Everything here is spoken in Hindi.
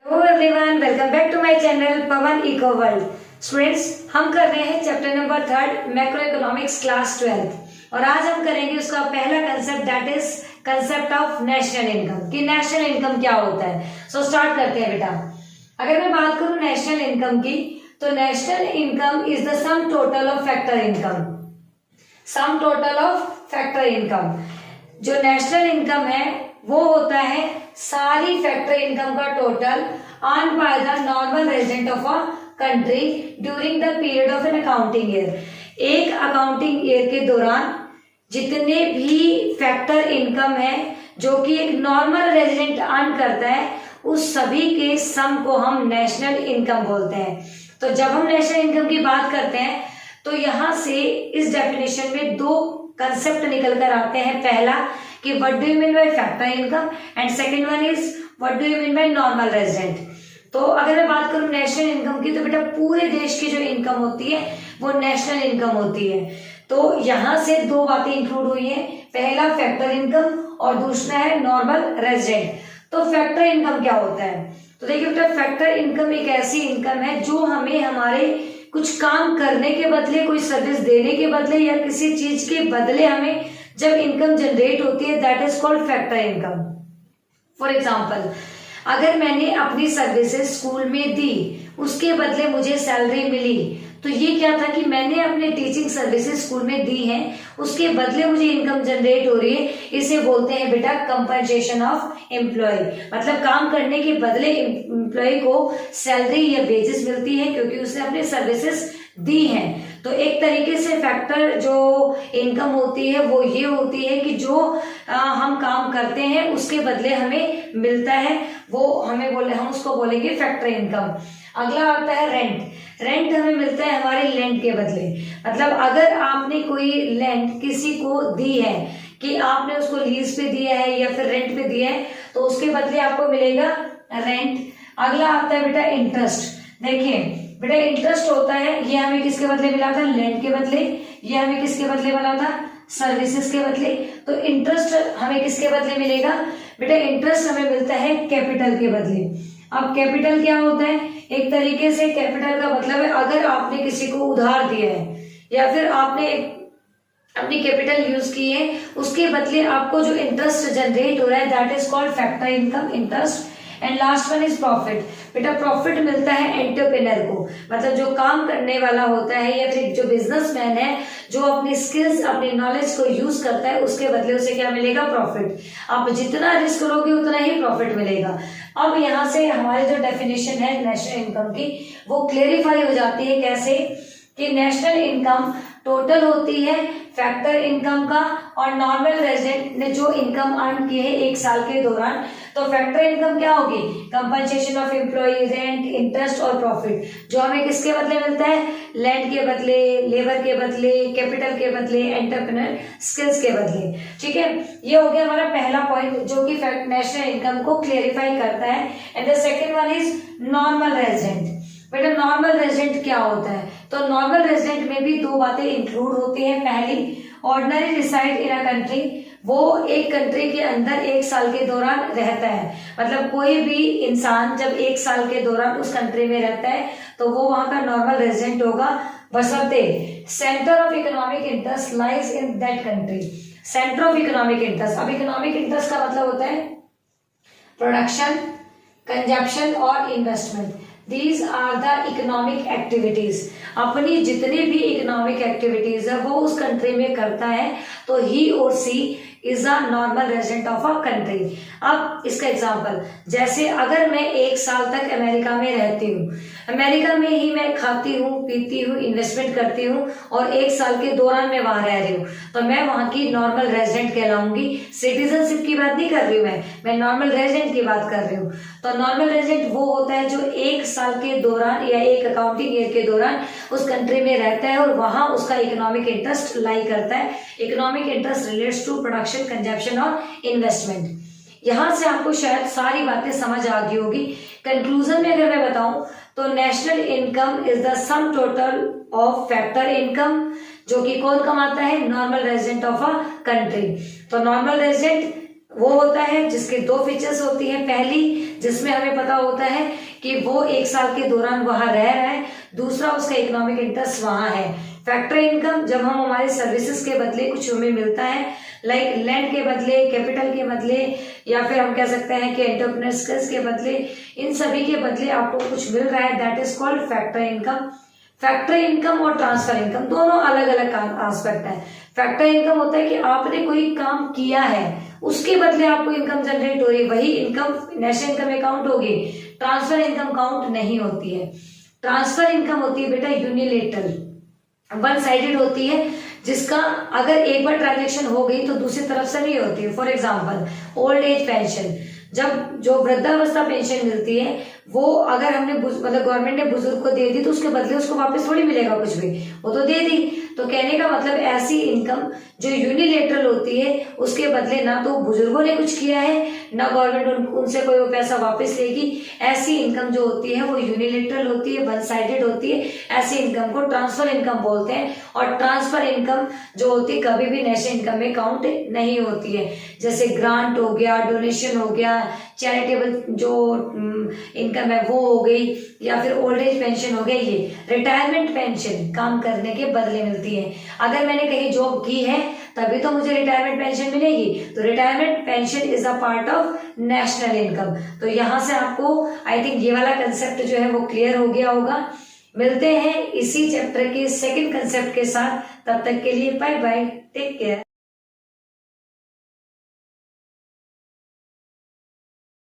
Hello everyone, welcome back to my channel Pawan eco world. Students, हम कर रहे हैं chapter number 3 macro economics class 12 और आज हम करेंगे उसका पहला concept, that is concept of national income कि नेशनल इनकम क्या होता है। सो स्टार्ट करते हैं बेटा। अगर मैं बात करूं नेशनल इनकम की, तो national income is the sum total of factor income. Sum total of factor income, जो नेशनल इनकम है वो होता है सारी फैक्टर इनकम का total earn by the normal resident of a country during the period of an accounting year. एक अकाउंटिंग ईयर के दौरान जितने भी फैक्टर इनकम है जो कि एक नॉर्मल रेजिडेंट अर्न करता है, उस सभी के सम को हम नेशनल इनकम बोलते हैं। तो जब हम नेशनल इनकम की बात करते हैं तो यहां से इस डेफिनेशन में दो कंसेप्ट निकल कर आते हैं। पहला कि what do you mean by factor income and second one is what do you mean by normal resident. तो अगर मैं बात करूं नेशनल इनकम की, तो बेटा पूरे देश की जो इनकम होती है वो नेशनल इनकम होती है। तो यहां से दो बातें इंक्लूड हुई है, पहला फैक्टर इनकम और दूसरा है नॉर्मल रेजिडेंट। तो फैक्टर इनकम क्या होता है? तो देखिए बेटा, फैक्टर इनकम एक ऐसी इनकम है जो हमें हमारे कुछ काम करने के बदले, कोई सर्विस देने के बदले या किसी चीज के बदले हमें जब इनकम जनरेट होती है, that is called factor income. For example, अगर मैंने अपनी सर्विसेज स्कूल में दी, उसके बदले मुझे सैलरी मिली, तो ये क्या था कि मैंने अपने टीचिंग सर्विसेज स्कूल में दी हैं, उसके बदले मुझे इनकम जनरेट हो रही है। इसे बोलते हैं बेटा कंपनसेशन ऑफ एम्प्लॉय। मतलब काम करने के बदले एम्प्लॉय को सैलरी या वेजेस मिलती है क्योंकि उसने अपने सर्विसेज दी हैं। तो एक तरीके से फैक्टर जो इनकम होती है वो ये होती है कि जो हम काम करते हैं उसके बदले हमें मिलता है, वो हम उसको बोलेंगे फैक्टर इनकम। अगला आता है रेंट। रेंट हमें मिलता है हमारे लैंड के बदले। मतलब अगर आपने कोई लैंड किसी को दी है कि आपने उसको लीज पे दिया है या फिर रेंट पे दिया है, तो उसके बदले आपको मिलेगा रेंट। अगला आता है बेटा इंटरेस्ट। देखिए बेटा, इंटरेस्ट होता है, ये हमें किसके बदले मिला था? लैंड के बदले। ये हमें किसके बदले मिला था? सर्विसेज के बदले। तो इंटरेस्ट हमें किसके बदले मिलेगा? बेटा इंटरेस्ट हमें मिलता है कैपिटल के बदले। अब कैपिटल क्या होता है? एक तरीके से कैपिटल का मतलब है अगर आपने किसी को उधार दिया है या फिर आपने अपनी कैपिटल यूज की है, उसके बदले आपको जो इंटरेस्ट जनरेट हो रहा है, that is called factor income, interest. And last one is profit. बेटा प्रॉफिट मिलता है एंटरप्रेन्योर को, मतलब जो काम करने वाला होता है या फिर जो बिजनेसमैन है जो अपनी स्किल्स, अपनी नॉलेज को यूज करता है, उसके बदले उसे क्या मिलेगा? प्रॉफिट। आप जितना रिस्क करोगे उतना ही प्रॉफिट मिलेगा। अब यहाँ से हमारी जो डेफिनेशन है नेशनल इनकम की वो क्लेरिफाई हो जाती है। कैसे? कि नेशनल इनकम टोटल होती है फैक्टर इनकम का और नॉर्मल रेजिडेंट ने जो इनकम अर्न की है एक साल के दौरान। तो फैक्टर इनकम क्या होगी? Compensation of employ, rent, interest और प्रॉफिट, जो हमें किसके बदले मिलता है? लैंड के बदले, लेबर के बदले, कैपिटल के बदले, एंटरप्रेन्योर स्किल्स के बदले। ठीक है, ये हो गया हमारा पहला पॉइंट जो कि नेशनल इनकम को क्लेरिफाई करता है। And the second one is normal resident. बेटा नॉर्मल रेजिडेंट क्या होता है? तो नॉर्मल रेजिडेंट में भी दो बातें इंक्लूड होती हैं। पहली, ordinary reside in a country, वो एक कंट्री के अंदर एक साल के दौरान रहता है। मतलब कोई भी इंसान जब एक साल के दौरान उस कंट्री में रहता है तो वो वहां का नॉर्मल रेजिडेंट होगा, बशर्ते centre of economic interest lies in that country. Centre of economic interest, अब इकोनॉमिक इंटरेस्ट का मतलब होता है प्रोडक्शन, कंजप्शन और investment. These are the economic activities। अपनी जितनी भी इकोनॉमिक एक्टिविटीज है वो उस कंट्री में करता है, तो he or she is a normal resident of a country. अब इसका एग्जांपल, जैसे अगर मैं एक साल तक अमेरिका में रहती हूँ, अमेरिका में ही मैं खाती हूँ, पीती हूँ, इन्वेस्टमेंट करती हूँ और एक साल के दौरान मैं वहां रह रही हूँ, तो मैं वहां की नॉर्मल रेजिडेंट कहलाऊंगी। सिटीजनशिप की बात नहीं कर रही हूँ मैं नॉर्मल रेजिडेंट की बात कर रही हूँ। तो नॉर्मल रेजिडेंट वो होता है जो एक साल के दौरान या एक अकाउंटिंग ईयर के दौरान उस कंट्री में रहता है और वहां उसका इकोनॉमिक इंटरेस्ट लाई करता है। Economic interest relates to production, consumption और इन्वेस्टमेंट। यहां से आपको शायद सारी बातें समझ आ गई होगी। कंक्लूजन में अगर मैं बताऊं तो national income is the sum total of factor income, जो कि कौन कमाता है? Normal resident of a country. तो नॉर्मल रेजिडेंट वो होता है जिसके दो फीचर्स होती है। पहली, जिसमें हमें पता होता है कि वो 1 साल के दौरान वहां रह रहा है। दूसरा, उसका इकोनॉमिक इंटरेस्ट वहां है। फैक्टर इनकम, जब हम हमारे सर्विसेज के बदले कुछ हमें मिलता है, लाइक लैंड के बदले, कैपिटल के बदले, या फिर हम कह सकते हैं कि एंटरप्रेन्योर्स के बदले, इन सभी के बदले आपको कुछ मिल रहा है, that is called factor income. Factor income और ट्रांसफर इनकम दोनों अलग अलग एस्पेक्ट है। फैक्टर इनकम होता है कि आपने कोई काम किया है, उसके बदले आपको इनकम जनरेट हो रही है, वही इनकम नेशनल इनकम में काउंट होगी। ट्रांसफर इनकम काउंट नहीं होती है। ट्रांसफर इनकम होती है बेटा यूनिलेटरल, वन साइडेड होती है, जिसका अगर एक बार ट्रांजेक्शन हो गई तो दूसरी तरफ से नहीं होती है। For example, old age pension, जब जो वृद्धावस्था पेंशन मिलती है, वो अगर हमने मतलब गवर्नमेंट ने बुजुर्ग को दे दी तो उसके बदले उसको वापस थोड़ी मिलेगा कुछ भी, वो तो दे दी। तो कहने का मतलब ऐसी इनकम जो यूनिलेटरल होती है, उसके बदले ना तो बुजुर्गों ने कुछ किया है, ना गवर्नमेंट उनसे कोई वो पैसा वापस लेगी। ऐसी इनकम जो होती है वो यूनिलेटरल होती है, वन साइडेड होती है। ऐसी इनकम को ट्रांसफर इनकम बोलते हैं। और ट्रांसफर इनकम जो होती है कभी भी नेशनल इनकम में काउंट नहीं होती है। जैसे ग्रांट हो गया, डोनेशन हो गया, चैरिटेबल जो इनकम है वो हो गई, या फिर ओल्ड एज पेंशन हो गया। ये रिटायरमेंट पेंशन काम करने के बदले मिलती है। अगर मैंने कहीं जॉब की है तभी तो मुझे रिटायरमेंट पेंशन मिलेगी। तो retirement pension is a part of national income. तो यहां से आपको आई थिंक ये वाला कंसेप्ट जो है वो क्लियर हो गया होगा। मिलते हैं इसी चैप्टर के सेकंड कंसेप्ट के साथ, तब तक के लिए बाय बाय, टेक केयर।